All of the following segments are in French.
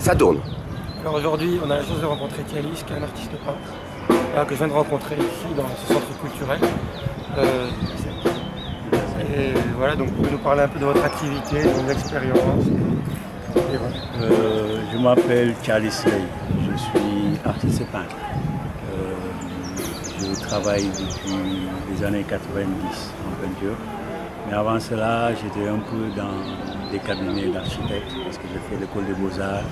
Ça tourne. Alors aujourd'hui, on a la chance de rencontrer Tialis, qui est un artiste peintre, que je viens de rencontrer ici dans ce centre culturel. Et voilà, donc vous pouvez nous parler un peu de votre activité, de vos expériences. Et voilà. Je m'appelle Tialis Ley, je suis artiste peintre. Je travaille depuis les années 90 en peinture. Mais avant cela, j'étais un peu dans des cabinets d'architectes parce que j'ai fait l'école des beaux-arts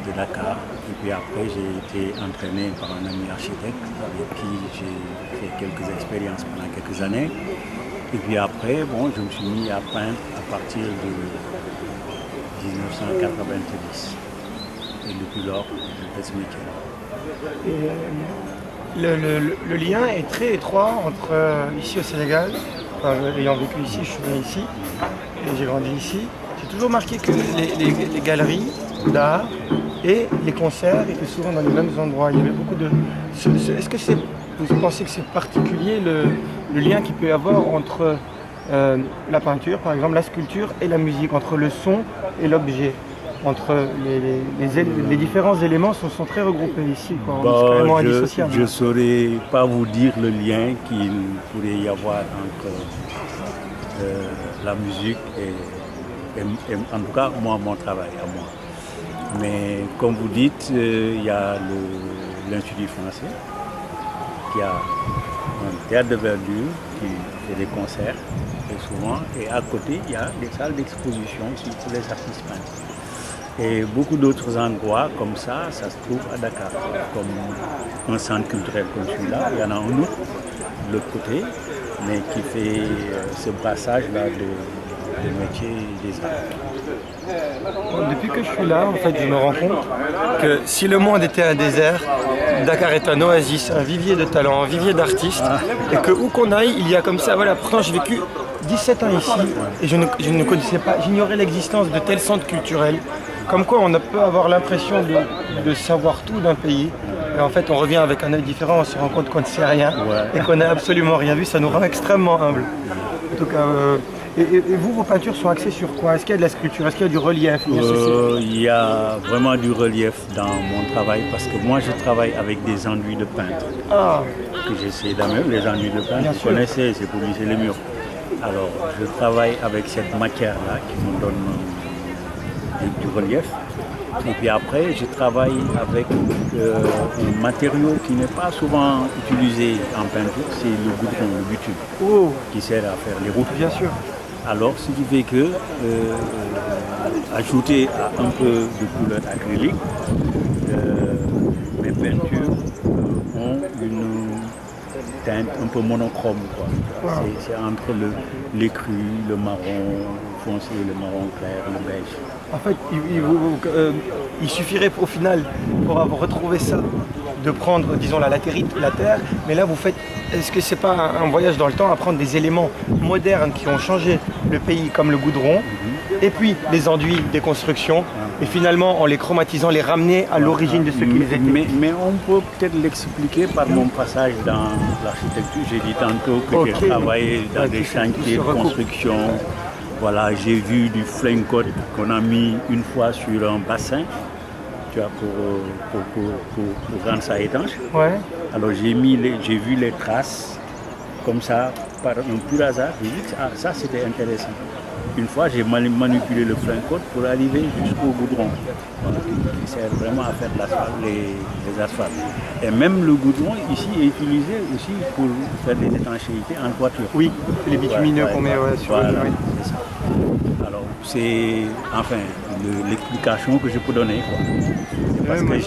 de Dakar. Et puis après, j'ai été entraîné par un ami architecte avec qui j'ai fait quelques expériences pendant quelques années. Et puis après, je me suis mis à peindre à partir de 1990. Et depuis lors, je fais ce métier-là. Le lien est très étroit entre ici au Sénégal, ayant vécu ici, je suis né ici et j'ai grandi ici. J'ai toujours marqué que les galeries d'art et les concerts étaient souvent dans les mêmes endroits. Il y avait beaucoup de. Est-ce que vous pensez que c'est particulier le lien qu'il peut y avoir entre la peinture, par exemple, la sculpture et la musique, entre le son et l'objet? Entre les différents éléments sont très regroupés ici, quoi. C'est carrément indissociable. Je ne saurais pas vous dire le lien qu'il pourrait y avoir entre la musique et en tout cas mon travail à moi. Mais comme vous dites, il y a l'Institut français qui a un théâtre de verdure qui fait des concerts très souvent, et à côté il y a des salles d'exposition aussi pour les artistes peintres. Et beaucoup d'autres endroits comme ça se trouve à Dakar, comme un centre culturel comme celui-là. Il y en a un autre de l'autre côté, mais qui fait ce brassage-là de métiers des arts. Depuis que je suis là, en fait, je me rends compte que si le monde était un désert, Dakar est un oasis, un vivier de talents, un vivier d'artistes, et que où qu'on aille, il y a comme ça. Voilà, pourtant j'ai vécu 17 ans ici et je ne connaissais pas, j'ignorais l'existence de tels centres culturels. Comme quoi on peut avoir l'impression de savoir tout d'un pays. Et en fait, on revient avec un œil différent, on se rend compte qu'on ne sait rien et qu'on n'a absolument rien vu. Ça nous rend extrêmement humbles. En tout cas, et vous, vos peintures sont axées sur quoi? Est-ce qu'il y a de la sculpture? Est-ce qu'il y a du relief? Il y a vraiment du relief dans mon travail parce que moi, je travaille avec des enduits de peintre. Que j'essaie d'améliorer. Les enduits de peintre, vous connaissez, c'est pour lisser les murs. Alors, je travaille avec cette matière-là qui me donne du relief. Et puis après, je travaille avec un matériau qui n'est pas souvent utilisé en peinture, c'est le goudron, le bitume, qui sert à faire les routes. Bien sûr. Alors, ce qui fait que, ajouter à un peu de couleur acrylique, mes peintures ont une teinte un peu monochrome, quoi. Wow. C'est entre l'écru, le marron foncé, le marron clair, le beige. En fait, il suffirait au final, pour avoir retrouvé ça, de prendre, disons, la latérite, la terre, mais là vous faites, est-ce que c'est pas un voyage dans le temps à prendre des éléments modernes qui ont changé le pays, comme le goudron, et puis les enduits des constructions, et finalement en les chromatisant, les ramener à l'origine de ce qu'ils étaient. Mais on peut peut-être l'expliquer par mon passage dans l'architecture. J'ai dit tantôt que j'ai travaillé dans des chantiers de construction. Voilà, j'ai vu du flame coat qu'on a mis une fois sur un bassin, tu vois, pour rendre ça étanche. Ouais. Alors j'ai vu les traces comme ça par un pur hasard. J'ai dit ça c'était intéressant. Une fois j'ai manipulé le flame coat pour arriver jusqu'au goudron, voilà, qui sert vraiment à faire les asphaltes. Et même le goudron ici est utilisé aussi pour faire des étanchéités en toiture. Oui, les bitumineux qu'on met sur le mur. C'est ça. Alors c'est enfin l'explication que je peux donner, quoi. Parce que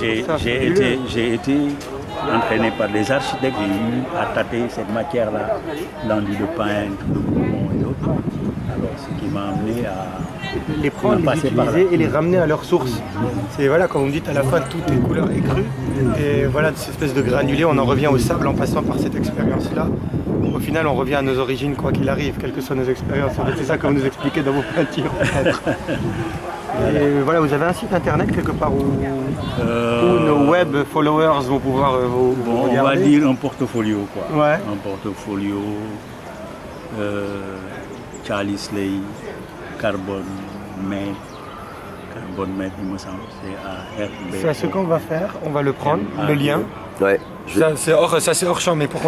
j'ai été entraîné par des architectes, j'ai eu à tâter cette matière-là, l'enduit de peintre, le goudron et autres. Alors ce qui m'a amené à les prendre, les utiliser et les ramener à leur source. C'est voilà, comme vous me dites, à la fin toutes les couleurs écrues. Et voilà, de cette espèce de granulé, on en revient au sable en passant par cette expérience-là. Au final, on revient à nos origines, quoi qu'il arrive, quelles que soient nos expériences. C'est ça que vous nous expliquez dans vos peintures. Et voilà, vous avez un site internet quelque part où nos web followers vont pouvoir vous regarder. On va dire un portfolio, quoi. Ouais. Un portfolio, Tialis Ley, Carbone, May, bonne maître, il me semble. C'est à RB. C'est ce qu'on va faire, on va le prendre, le lien. Ouais. Ça c'est hors champ, mais pour